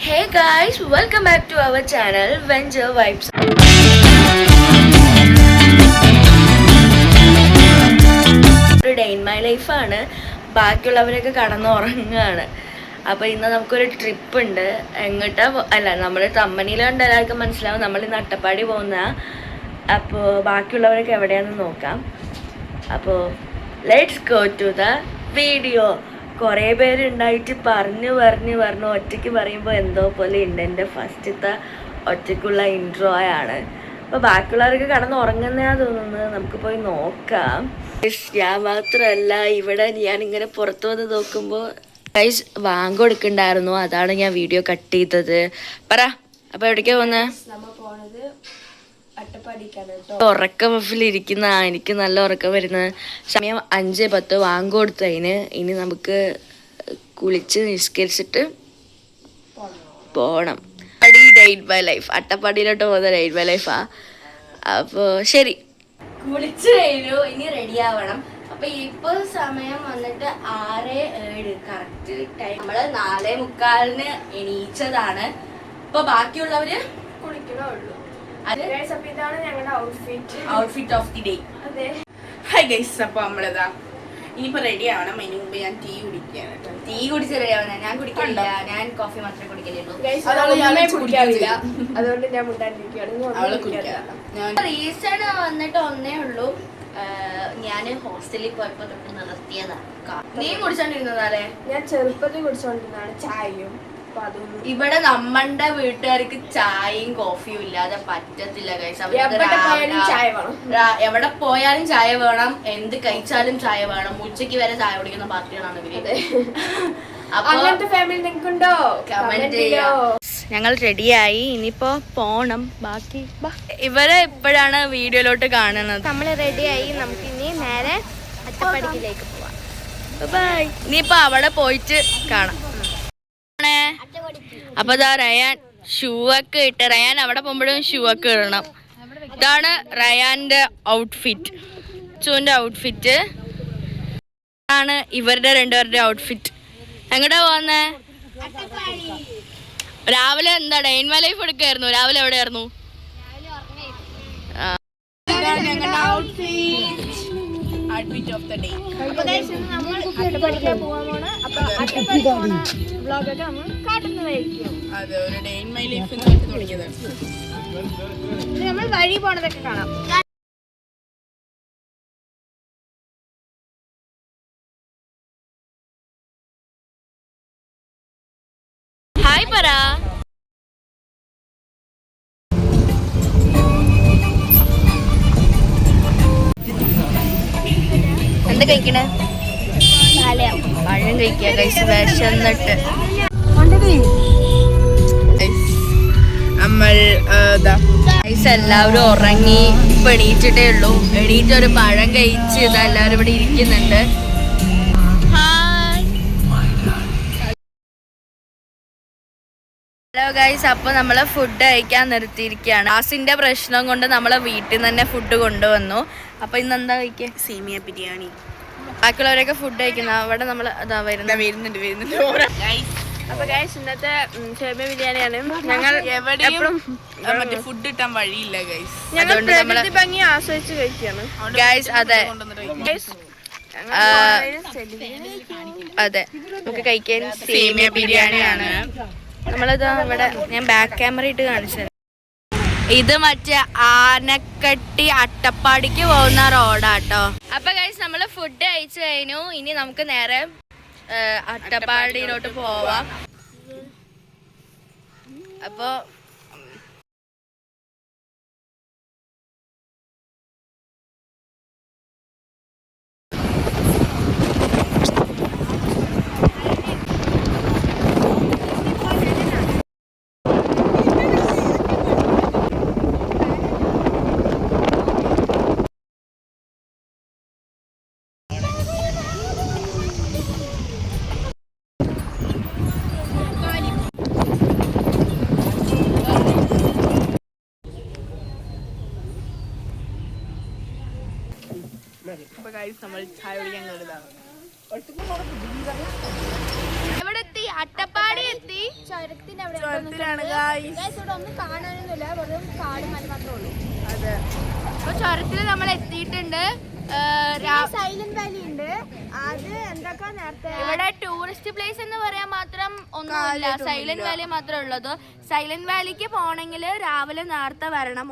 Hey guys, welcome back to our channel Venture Vibes. ഒരു day in my ലൈഫാണ്. ബാക്കിയുള്ളവരൊക്കെ കടന്നുറങ്ങുകയാണ്. അപ്പോൾ ഇന്ന് നമുക്കൊരു ട്രിപ്പ് ഉണ്ട്. എങ്ങോട്ടാ അല്ല, നമ്മൾ തമ്മനിയിൽ കണ്ട് എല്ലാവർക്കും മനസ്സിലാവും നമ്മൾ ഇന്ന് അട്ടപ്പാടി പോകുന്ന. അപ്പോൾ ബാക്കിയുള്ളവരൊക്കെ എവിടെയാണെന്ന് നോക്കാം. അപ്പോൾ let's go to the video. കുറേ പേരുണ്ടായിട്ട് പറഞ്ഞു ഒറ്റയ്ക്ക് പറയുമ്പോൾ എന്തോ പോലെ ഉണ്ട്. എൻ്റെ ഫസ്റ്റത്തെ ഒറ്റയ്ക്കുള്ള ഇൻട്രോയാണ്. അപ്പോൾ ബാക്കിയുള്ളവർക്ക് കടന്നുറങ്ങുന്നതാണ് തോന്നുന്നത്. നമുക്ക് പോയി നോക്കാം. ഞാൻ മാത്രമല്ല, ഇവിടെ ഞാനിങ്ങനെ പുറത്തു വന്ന് നോക്കുമ്പോൾ ഗൈസ് വാങ്ങ് കൊടുക്കണ്ടായിരുന്നു. അതാണ് ഞാൻ വീഡിയോ കട്ട് ചെയ്തത്. പറ, അപ്പോൾ എവിടേക്കാണ് പോകുന്നത്? ഉറക്കം ഇരിക്കുന്ന എനിക്ക് നല്ല ഉറക്കം വരുന്നത്. സമയം 5:10 വാങ്ങ് കൊടുത്തതിന്. ഇനി നമുക്ക് കുളിച്ച് നിസ്കരിച്ചിട്ട് പോണം. ഡേറ്റ് ബൈ ലൈഫ്, അട്ടപ്പാടിയിലോട്ട് പോകുന്ന ഡേറ്റ് ബൈ ലൈഫാ. അപ്പോൾ ശരി, കുളിച്ച് കഴിഞ്ഞു, ഇനി റെഡി ആവണം. അപ്പൊ ഇപ്പൊ സമയം വന്നിട്ട് 6:07 കറക്റ്റ് ടൈം. നമ്മള് 4:45 എണീച്ചതാണ്. ഇപ്പൊ ബാക്കിയുള്ളവര് കുളിക്കണേ ഉള്ളൂ. ഇതാണ് ഞങ്ങളുടെ outfit of the day. Hi guys, അപ്പൊ നമ്മളിതാ ഇനിയിപ്പോ റെഡി ആവണം. അതിന് മുമ്പ് ഞാൻ ടീ കുടിക്കുകയാണ്. ടീ കുടിച്ച് റെഡി ആവണ? ഞാൻ കുടിക്കില്ല, ഞാൻ കോഫി മാത്രമേ കുടിക്കലുള്ളൂ. അതുകൊണ്ട് ഞാൻ മുണ്ടാണ്ടിരിക്കുകയാണ്. റീസൺ വന്നിട്ട് ഒന്നേ ഉള്ളൂ. ഞാൻ ഹോസ്റ്റലിൽ പോയപ്പോ തൊട്ട് നിർത്തിയതാ. നീ കുടിച്ചോണ്ടിരുന്നതാലേ? ഞാൻ ചെറുപ്പത്തിൽ കുടിച്ചോണ്ടിരുന്നതാണ് ചായയും. ഇവിടെ നമ്മളുടെ വീട്ടുകാർക്ക് ചായയും കോഫിയും ഇല്ലാതെ പറ്റത്തില്ല ഗൈസ്. എവിടെ പോയാലും ചായ വേണം, എന്ത് കഴിച്ചാലും ചായ വേണം. ഉച്ചയ്ക്ക് വരെ ചായ കുടിക്കുന്ന പാർട്ടികളാണ് ഇവര്. അങ്ങനത്തെ ഫാമിലി നിങ്ങൾക്കുണ്ടോ? കമന്റ് ചെയ്യോ. ഞങ്ങൾ റെഡിയായി, ഇനിയിപ്പോ പോണം. ബാക്കി ഇവരെ ഇപ്പോഴാണ് വീഡിയോയിലോട്ട് കാണുന്നത്. നമ്മൾ റെഡിയായി, നമുക്ക് ഇനി നേരെ അട്ടപ്പാടിയിലേക്ക് പോവാം. ബൈ. ഇനിയിപ്പോ അവിടെ പോയിട്ട് കാണാം. അപ്പൊ ഇതാ റയാൻ ഷൂ ഒക്കെ ഇട്ട്. റയാൻ അവിടെ പോകുമ്പോഴും ഷൂ ഒക്കെ ഇടണം. ഇതാണ് റയാന്റെ ഔട്ട്ഫിറ്റ്, ചൂന്റെ ഔട്ട്ഫിറ്റ്. ആണ് ഇവരുടെ രണ്ടുപേരുടെ ഔട്ട്ഫിറ്റ്. എങ്ങോട്ടാ പോകുന്നേ? രാവിലെ എന്താ ഡേ ഇൻ മൈ ലൈഫ് എടുക്കായിരുന്നു? രാവിലെ എവിടെയായിരുന്നു? നമ്മൾ വഴി പോണതൊക്കെ കാണാം. ഹായ് പറ. എന്താ കഴിക്കണേ? പഴം കഴിക്കുക കഴിച്ച് വിശന്നിട്ട്. എല്ലാവരും ഉറങ്ങി. ഇപ്പൊ എണീറ്റിട്ടേ ഉള്ളൂ. എണീറ്റ് ഒരു പഴം കഴിച്ച് ഇതാ എല്ലാവരും ഇവിടെ ഇരിക്കുന്നുണ്ട്. ഹലോ ഗൈസ്, അപ്പൊ നമ്മള് ഫുഡ് കഴിക്കാൻ നിർത്തിയിരിക്കുകയാണ്. ഗ്യാസിന്റെ പ്രശ്നം കൊണ്ട് നമ്മളെ വീട്ടിൽ നിന്ന് തന്നെ ഫുഡ് കൊണ്ടുവന്നു. അപ്പൊ ഇന്ന് എന്താ കഴിക്കുക? സേമിയ ബിരിയാണി. ബാക്കിയുള്ളവരൊക്കെ ഫുഡ് കഴിക്കുന്ന അവിടെ നമ്മള് അതാ വരുന്നുണ്ട്. അപ്പൊ ഗൈസ്, ഇന്നത്തെ സേമിയ ബിരിയാണിയാണ്. ഞങ്ങൾ എവിടെയും മറ്റേ ഫുഡ് കിട്ടാൻ വഴിയില്ല ഗൈസ്. ഞങ്ങൾ പ്രകൃതി ഭംഗി ആസ്വദിച്ച് കഴിക്കുകയാണ് ഗൈസ്. അതെ അതെ, നമുക്ക് കഴിക്കാൻ സേമിയ ബിരിയാണിയാണ്. നമ്മളിതാ ഇവിടെ ഞാൻ ബാക്ക് ക്യാമറ ഇട്ട് കാണിച്ചത്. ഇത് മറ്റേ ആനക്കട്ടി അട്ടപ്പാടിക്ക് പോകുന്ന റോഡാട്ടോ. അപ്പൊ ഗൈസ്, നമ്മള് ഫുഡ് കഴിച്ചു കഴിഞ്ഞു. ഇനി നമുക്ക് നേരെ അട്ടപ്പാടിയിലോട്ട് പോവാം. അപ്പൊ നമ്മൾ ചായ കുടിക്കാൻ കരുതാണ്. എവിടെ എത്തി? അട്ടപ്പാടി എത്തി. ചുരത്തിന്റെ അവിടെ ചുരത്തിലാണ് guys. ഇവിടെ ഒന്നും കാണാനൊന്നുമില്ല, വെറും കാടും മല മാത്രമേ ഉള്ളൂ. അതെ. അപ്പൊ ചുരത്തിൽ നമ്മൾ എത്തിയിട്ടുണ്ട്. സൈലന്റ് വാലി ഉണ്ട്, അത് എന്തൊക്കെ നേരത്തെ ഇവിടെ ടൂറിസ്റ്റ് പ്ലേസ് എന്ന് പറയാൻ മാത്രം ഒന്നുമില്ല. സൈലന്റ് വാലി മാത്രമേ ഉള്ളത്. സൈലന്റ് വാലിക്ക് പോണെങ്കിൽ രാവിലെ നേരത്തെ വരണം.